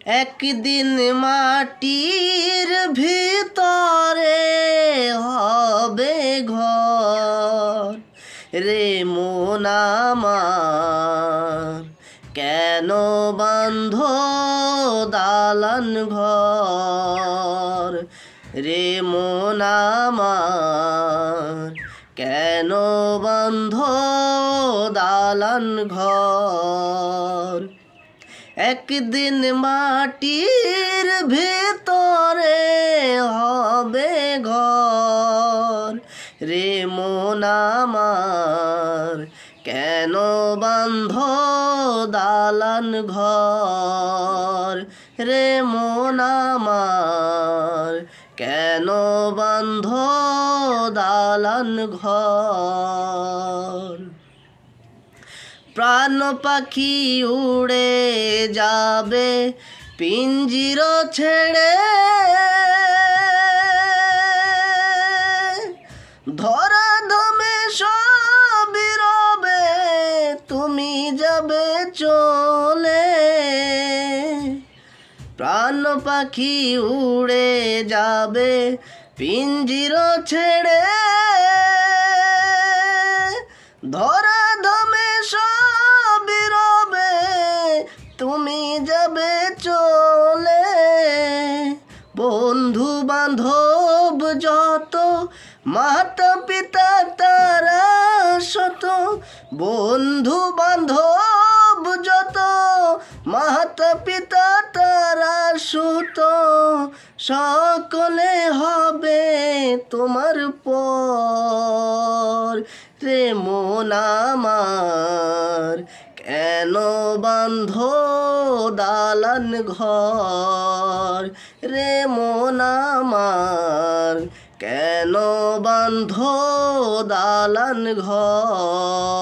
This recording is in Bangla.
একদিন মাটির ভিতরে হবে ঘর রে মন আমার, কেন বাঁধ দালান ঘর রে মন আমার, কেন বাঁধ দালান ঘর। একদিন মাটির ভিতরে হবে ঘর রে মন আমার, কেন বাঁধ দালান ঘর রে মন আমার, কেন বাঁধ দালান ঘর। প্রাণ পাখি উড়ে যাবে পিঞ্জির ছেড়ে, ধরা ধমে সব রবে তুমি যাবে চলে। প্রাণ পাখি উড়ে যাবে পিঞ্জির ছেড়ে, ধরা ধমে সব রবে তুমি যাবে চলে। বন্ধু বান্ধব যত মাতা পিতা তারা শত, বন্ধু বান্ধব যত মাতা পিতা তারা সুত, সকলে হবে তোমার পর রে মন আমার, কেন বাঁধ দালান ঘর রে মন আমার, কেন বাঁধ দালান ঘর।